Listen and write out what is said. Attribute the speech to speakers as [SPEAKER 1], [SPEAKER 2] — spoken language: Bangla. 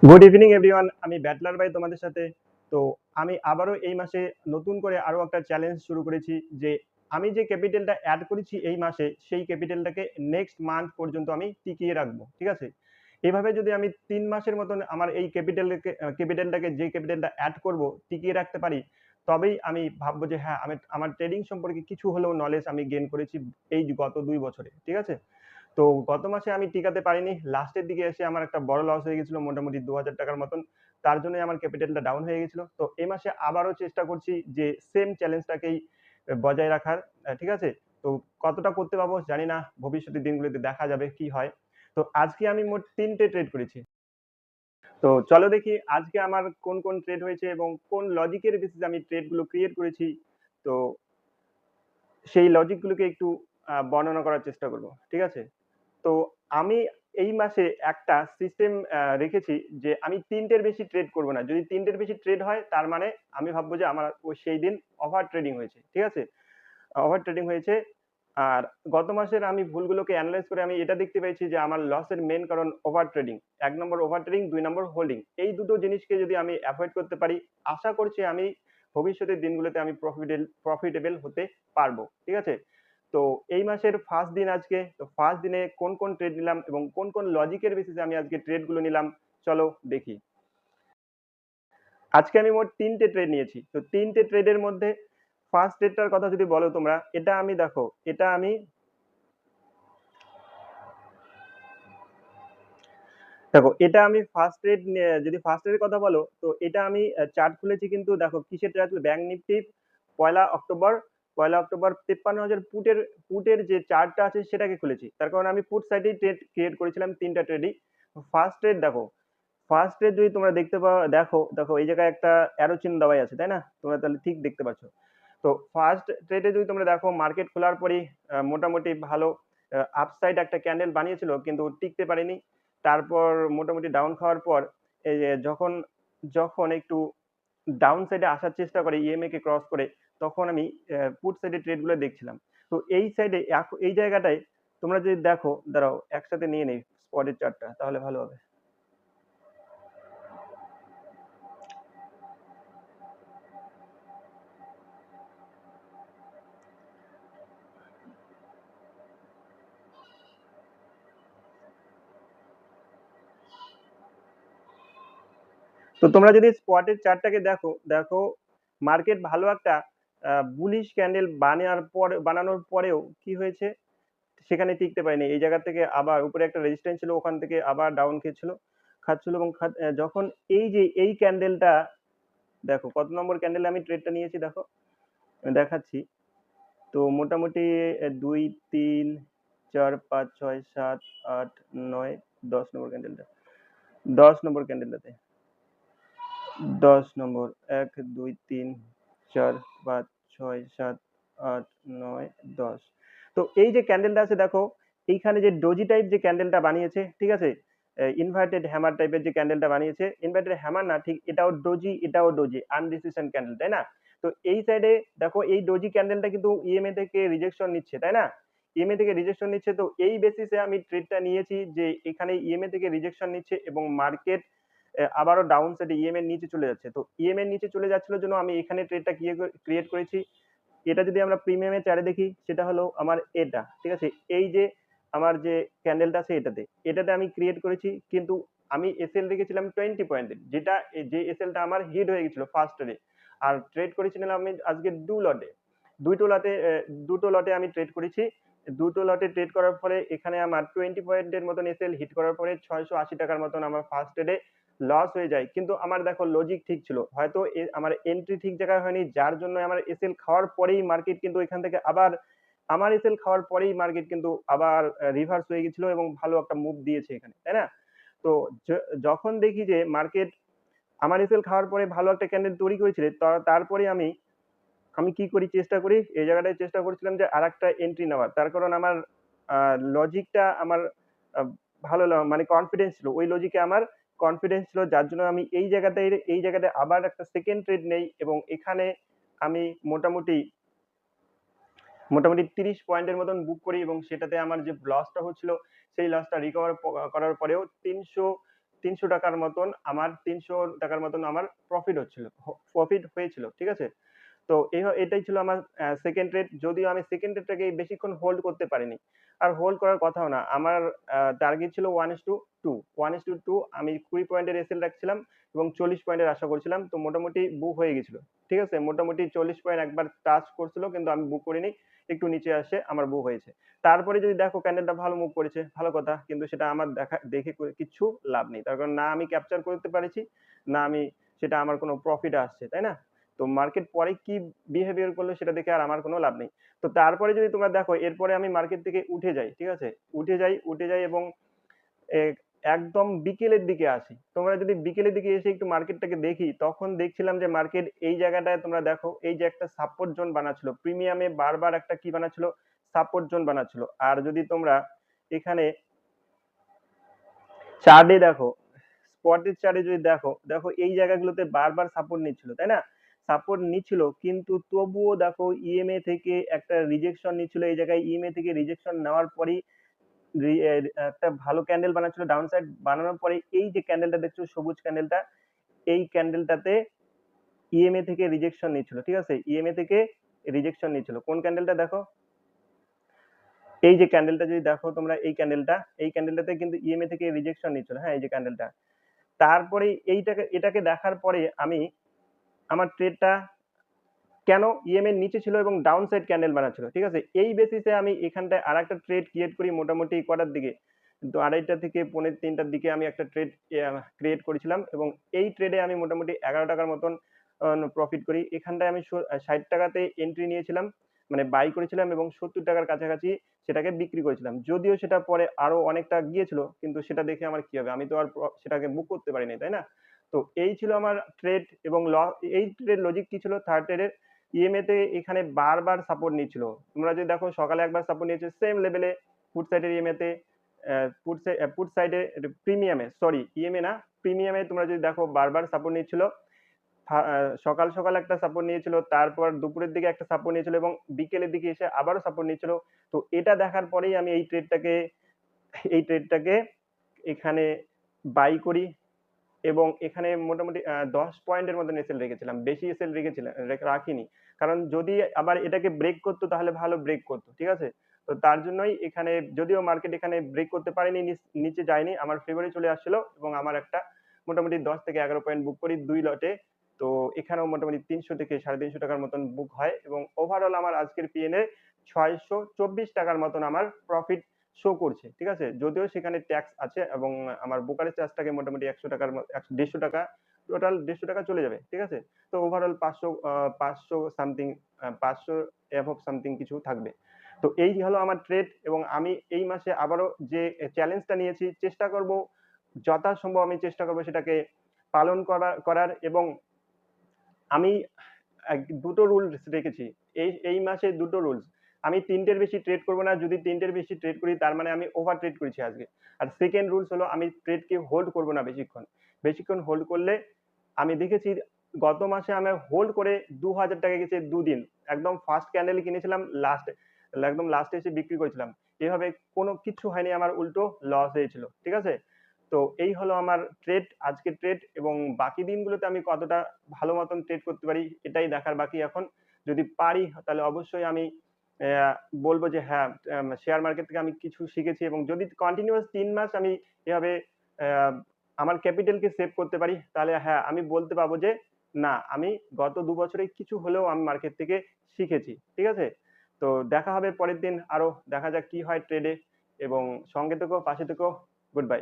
[SPEAKER 1] গুড ইভিনিং এভরিওয়ান, আমি ব্যাটলার ভাই তোমাদের সাথে। তো আমি আবারও এই মাসে নতুন করে আরো একটা চ্যালেঞ্জ শুরু করেছি যে আমি যে ক্যাপিটালটা অ্যাড করেছি এই মাসে সেই ক্যাপিটালটাকে নেক্সট মান্থ পর্যন্ত আমি টিকিয়ে রাখবো, ঠিক আছে? এভাবে যদি আমি 3 মাসের মতন আমার এই ক্যাপিটালটাকে যে ক্যাপিটালটা অ্যাড করব টিকিয়ে রাখতে পারি, তবেই আমি ভাববো যে হ্যাঁ, আমি আমার ট্রেডিং সম্পর্কে কিছু হলেও নলেজ আমি গেইন করেছি এই গত 2 বছরে, ঠিক আছে? তো গত মাসে আমি টিকাতে পারিনি। লাস্টের দিকে এসে আমার একটা বড় লস হয়ে গেছিল মোটামুটি ৳২,০০০ মতন। তার জন্যই আমার ক্যাপিটালটা ডাউন হয়ে গেছিল। তো এই মাসে আবারও চেষ্টা করছি যে সেম চ্যালেঞ্জটাকেই বজায় রাখার। ঠিক আছে? তো কতটা করতে পারবো জানি না। ভবিষ্যতের দিনগুলোতে দেখা যাবে কি হয়। তো আজকে আমি মোট ৩ টে ট্রেড করেছি। তো চলো দেখি আজকে আমার কোন ট্রেড হয়েছে এবং কোন লজিকের বেসিসে আমি ট্রেডগুলো ক্রিয়েট করেছি। তো সেই লজিকগুলোকে একটু বর্ণনা করার চেষ্টা করব। ঠিক আছে? তো আমি এই মাসে একটা সিস্টেম রেখেছি যে আমি ৩ টের বেশি ট্রেড করব না। যদি ৩ টের বেশি ট্রেড হয় তার মানে আমি ভাববো যে আমার সেই দিন ওভার ট্রেডিং হয়েছে। ঠিক আছে? ওভার ট্রেডিং হয়েছে। আর গত মাসের আমি ভুলগুলোকে এনালাইজ করে আমি এটা দেখতে পেয়েছি যে আমার লসের মেইন কারণ ওভার ট্রেডিং। ১ নম্বর ওভার ট্রেডিং, ২ নম্বর হোল্ডিং। এই দুটো জিনিসকে যদি আমি এভয়েড করতে পারি, আশা করছি আমি ভবিষ্যতের দিনগুলোতে আমি প্রফিটেবল হতে পারবো। ঠিক আছে? তো এই মাসের ফার্স্ট দিন আজকে। তো ফার্স্ট দিনে কোন ট্রেড নিলাম এবং কোন লজিকের বেসিসে আমি আজকে ট্রেডগুলো নিলাম, চলো দেখি। আজকে আমি মোট ৩ টে ট্রেড নিয়েছি। তো ৩ টে ট্রেডের মধ্যে ফার্স্ট ট্রেডটার কথা যদি বলো তোমরা, এটা আমি দেখো, এটা আমি ফার্স্ট ট্রেড যদি ফার্স্ট ট্রেডের কথা বলো, তো এটা আমি চার্ট খুলেছি কিন্তু দেখো কিসের চার্ট? ব্যাংক নিফটি পয়লা অক্টোবর ৫৩,০০০ পুটের যে চার্টটা আছে সেটাকে খুলেছি। তার কারণ আমি পুট সাইডেই ট্রেড ক্রিয়েট করেছিলাম ৩ টা ট্রেডই। ফার্স্ট ট্রেড দেখো, ফার্স্ট ট্রেড যদি তোমরা দেখতে পাও, দেখো এই জায়গায় একটা অ্যারো চিহ্ন দেওয়াই আছে, তাই না? তোমরা তাহলে ঠিক দেখতে পাচ্ছ। তো ফার্স্ট ট্রেডে যদি তোমরা দেখো মার্কেট খোলার পরেই মোটামুটি ভালো আপসাইড একটা ক্যান্ডেল বানিয়েছিল কিন্তু টিকতে পারেনি। তারপর মোটামুটি ডাউন খাওয়ার পর এই যে যখন যখন একটু ডাউন সাইডে আসার চেষ্টা করে ইএমএ কে ক্রস করে, তখন আমি পুট সাইডে ট্রেডগুলো দেখছিলাম। তো এই সাইডে এই জায়গাটায় তোমরা যদি দেখো, দাঁড়াও একসাথে নিয়ে নেই স্পটের চার্টটা তাহলে ভালো হবে। তো তোমরা যদি স্পটের চার্টটাকে দেখো মার্কেট ভালো একটা বুলিশ ক্যান্ডেল বানানোর পরেও কি হয়েছে, সেখানে টিকতে পারেনি। এই জায়গা থেকে আবার উপরে একটা রেজিস্ট্যান্স ছিল, ওখান থেকে আবার ডাউন খাচ্ছিল এবং যখন এই যে এই ক্যান্ডেলটা দেখো কত নম্বর ক্যান্ডেলে আমি ট্রেডটা নিয়েছি দেখো, আমি দেখাচ্ছি। তো মোটামুটি ২, ৩, ৪, ৫, ৬, ৭, ৮, ৯, ১০ নম্বর ক্যান্ডেলটা। ১০ নম্বর ক্যান্ডেলটাতে। ১০ নম্বর ১, ২, ৩, ৪, ৫, ৬, ৭, ৮, ৯, ১০। তো এই যে ক্যান্ডেলটা আছে দেখো, এইখানে যে ডোজি টাইপ যে ক্যান্ডেলটা বানিয়েছে, ঠিক আছে? ইনভার্টেড হ্যামার টাইপের যে ক্যান্ডেলটা বানিয়েছে, ইনভার্টেড হ্যামার না ঠিক, এটাও ডোজি আনডিসিশন ক্যান্ডেল, তাই না? তো এই সাইডে দেখো এই ডোজি ক্যান্ডেলটা কিন্তু ইএমএ থেকে রিজেকশন নিচ্ছে, তাই না? ইএমএ থেকে রিজেকশন নিচ্ছে, তো এই বেসিসে আমি ট্রেডটা নিয়েছি যে এখানে ইএমএ থেকে রিজেকশন নিচ্ছে এবং মার্কেট আবারও ডাউন সাইডে ইএম এর নিচে চলে যাচ্ছে। তো ইএম এর নিচে চলে যাচ্ছিল জন্য আমি এখানে ট্রেডটা ক্রিয়েট করেছি। এটা যদি আমরা প্রিমিয়ামের চারে দেখি, সেটা হলো আমার এটা, ঠিক আছে? এই যে আমার যে ক্যান্ডেলটা আছে এটাতে আমি ক্রিয়েট করেছি, কিন্তু আমি এসএল রেখেছিলাম 20 পয়েন্টের, যেটা যে এসএলটা আমার হিট হয়ে গেছিল ফার্স্ট ট্রেডে। আর ট্রেড করেছিলাম আমি আজকে দুটো লটে আমি ট্রেড করেছি। দুটো লটে ট্রেড করার ফলে এখানে আমার 20 পয়েন্টের মতন এসএল হিট করার পরে ৳৬৮০ মতন আমার ফার্স্ট ট্রেডে লস হয়ে যায়। কিন্তু আমার দেখো লজিক ঠিক ছিল, হয়তো আমার এন্ট্রি ঠিক জায়গায় হয়নি, যার জন্য আমার এসএল খাওয়ার পরেই মার্কেট কিন্তু এখান থেকে আবার আমার এসএল খাওয়ার পরেই মার্কেট কিন্তু আবার রিভার্স হয়ে গেছিল এবং ভালো একটা মুভ দিয়েছে এখানে, তাই না? তো যখন দেখি যে মার্কেট আমার এসএল খাওয়ার পরে ভালো একটা ক্যান্ডেল তৈরি করেছিল, তারপরে আমি আমি কি করি, চেষ্টা করি এই জায়গাটায়, চেষ্টা করছিলাম যে আরেকটা এন্ট্রি নেওয়ার। তার কারণ আমার লজিকটা আমার আ ভালো মানে কনফিডেন্স ছিল। ওই লজিকে আমার কনফিডেন্স ছিল, যার জন্য আমি এই জায়গাটায় আবার একটা সেকেন্ড ট্রেড নেই এবং এখানে আমি মোটামুটি ৩০ পয়েন্টের মতন বুক করি এবং সেটাতে আমার যে লসটা হচ্ছিল সেই লসটা রিকভার করার পরেও ৳৩০০ মতন আমার প্রফিট হয়েছিল। ঠিক আছে? তো এটাই ছিল আমার 2nd ট্রেড। যদিও আমি 2nd ট্রেডটাকে বেশিক্ষণ হোল্ড করতে পারিনি। আর হোল্ড করার কথাও না। আমার টার্গেট ছিল 1:2 1:2 আমি 20 পয়েন্টের এসএল রাখছিলাম এবং 40 পয়েন্টের আশা করছিলাম। তো মোটামুটি বুক হয়ে গেছিল। ঠিক আছে? মোটামুটি 40 পয়েন্ট একবার টাচ করছিল কিন্তু আমি বুক করিনি। একটু নিচে আসে আমার বুক হয়েছে। তারপরে যদি দেখো ক্যান্ডেলটা ভালো মুভ করেছে, ভালো কথা। কিন্তু সেটা আমার দেখে কিচ্ছু লাভ নেই। তার কারণ না আমি ক্যাপচার করতে পেরেছি, না আমি সেটা আমার কোনো প্রফিট আসছে, তাই না? তো মার্কেট পরে কি বিহেভিয়ার করলো সেটা দেখে আর আমার কোনো লাভ নেই। তো তারপরে যদি তোমরা দেখো এরপরে আমি মার্কেট থেকে উঠে যাই, ঠিক আছে? উঠে যাই এবং এ একদম বিকেলের দিকে আসি। তোমরা যদি বিকেলের দিকে এসে একটু মার্কেটটাকে দেখি, তখন দেখছিলাম যে মার্কেট এই জায়গাটায় তোমরা দেখো এই যে একটা সাপোর্ট জোন বানাচ্ছিল। প্রিমিয়ামে বারবার একটা কি বানাচ্ছিল? Support zone বানাচ্ছিল। আর যদি তোমরা এখানে চার্টে দেখো, স্পটের চার্টে যদি দেখো এই জায়গাগুলোতে বারবার সাপোর্ট নিচ্ছিল, তাই না? সাপোর্ট নিচ্ছিল কিন্তু তবুও দেখো ইএমএ থেকে একটা রিজেকশন নিচ্ছিল। এই জায়গায় ইএমএ থেকে রিজেকশন নেওয়ার পরেই একটা ভালো ক্যান্ডেল বানাচ্ছিল। ডাউন সাইড বানানোর পরে এই যে ক্যান্ডেলটা দেখছো সবুজ ক্যান্ডেলটা, এই ক্যান্ডেলটাতে ইএমএ থেকে রিজেকশন নিচ্ছিল। ঠিক আছে? ইএমএ থেকে রিজেকশন নিচ্ছিল। কোন ক্যান্ডেলটা দেখো? এই যে ক্যান্ডেলটা যদি দেখো তোমরা এই ক্যান্ডেলটাতে কিন্তু ইএমএ থেকে রিজেকশন নিচ্ছিল। হ্যাঁ, এই যে ক্যান্ডেলটা। তারপরে এটাকে দেখার পরে আমি আমার ট্রেডটা কেন ইএমএ এর নিচে ছিল এবং ডাউন সাইড ক্যান্ডেল বানাচ্ছিল। ঠিক আছে? এই বেসিসে আমি এখানটায় আরেকটা ট্রেড ক্রিয়েট করি মোটামুটি কটার দিকে? 2:30 থেকে পৌনে 3টার দিকে আমি একটা ট্রেড ক্রিয়েট করেছিলাম এবং এই ট্রেডে আমি মোটামুটি ৳11 মতন প্রফিট করি। এখানটায় আমি ৳60 এন্ট্রি নিয়েছিলাম। মানে বাই করেছিলাম এবং ৳70 কাছাকাছি সেটাকে বিক্রি করেছিলাম। যদিও সেটা পরে আরো অনেকটা গিয়েছিল কিন্তু সেটা দেখে আমার কি হবে? আমি তো আর সেটাকে বুক করতে পারিনি, তাই না? তো এই ছিল আমার ট্রেড এবং এই ট্রেড লজিক কি ছিল? 3rd ট্রেডের ইএমএ তে এখানে বারবার সাপোর্ট নিচ্ছিল। তোমরা যদি দেখো সকালে একবার সাপোর্ট নিয়েছে সেম লেভেলে পুট সাইডের ইএমএ তে পুট সাইডে প্রিমিয়ামে সরি ইএমএ না প্রিমিয়ামে তোমরা যদি দেখো বারবার সাপোর্ট নিচ্ছিল। সকাল একটা সাপোর্ট নিয়েছিল, তারপর দুপুরের দিকে একটা সাপোর্ট নিয়েছিল এবং বিকেলের দিকে এসে আবারও সাপোর্ট নিচ্ছিল। তো এটা দেখার পরেই আমি এই ট্রেডটাকে এখানে বাই করি এবং এখানে মোটামুটি 10 পয়েন্টের মতন এসএল রেখেছিলাম। বেশি এসএল রাখিনি। কারণ যদি আবার এটাকে ব্রেক করতো তাহলে ভালো ব্রেক করতো। ঠিক আছে? তো তার জন্যই এখানে যদিও মার্কেট এখানে ব্রেক করতে পারেনি, নিচে যায়নি। আমার ফেভারে চলে আসছিল এবং আমার একটা মোটামুটি 10 থেকে 11 পয়েন্ট বুক করি 2 লটে। তো এখানেও মোটামুটি 300 থেকে ৳350 মতন বুক হয় এবং ওভারঅল আমার আজকের পিএন এ ৳624 মতন আমার প্রফিট শো করছে। ঠিক আছে? যদিও সেখানে ট্যাক্স আছে এবং আমার ব্রোকারেজ চার্জটাকে মোটামুটি ৳150 টোটাল ৳150 চলে যাবে। ঠিক আছে? তো ওভারঅল 500 সামথিং 500 অ্যাবভ সামথিং কিছু থাকবে। তো এই হলো আমার ট্রেড এবং আমি এই মাসে আবারও যে চ্যালেঞ্জটা নিয়েছি চেষ্টা করব যথাসম্ভব আমি চেষ্টা করব সেটাকে পালন করার এবং আমি দুটো রুলস রেখেছি। এই মাসে দুটো রুলস। আমি ৩টের বেশি ট্রেড করব না। যদি ৩টের বেশি ট্রেড করি তার মানে আমি ওভার ট্রেড করেছি আজকে। আর 2nd রুলস হলো আমি ট্রেডকে হোল্ড করব না বেশিক্ষণ। বেশিক্ষণ হোল্ড করলে আমি দেখেছি গত মাসে আমি হোল্ড করে ৳২,০০০ গেছে ২ দিন। একদম ফার্স্ট ক্যান্ডেল কিনেছিলাম একদম লাস্টে এসে বিক্রি করেছিলাম। এভাবে কোনো কিচ্ছু হয়নি আমার উল্টো লস হয়েছিল। ঠিক আছে? তো এই হলো আমার ট্রেড, আজকের ট্রেড এবং বাকি দিনগুলোতে আমি কতটা ভালো মতন ট্রেড করতে পারি এটাই দেখার বাকি এখন। যদি পারি তাহলে অবশ্যই আমি বলব যে হ্যাঁ, শেয়ার মার্কেট থেকে আমি কিছু শিখেছি এবং যদি কন্টিনিউয়াস ৩ মাস আমি এভাবে আ আমার ক্যাপিটালকে সেভ করতে পারি তাহলে হ্যাঁ, আমি বলতে পারবো যে না, আমি গত ২ বছরে কিছু হলেও আমি মার্কেট থেকে শিখেছি। ঠিক আছে? তো দেখা হবে পরের দিন আরো দেখা যাক কি হয় ট্রেডে এবং সঙ্গে থেকো, পাশে থেকো। Good bye.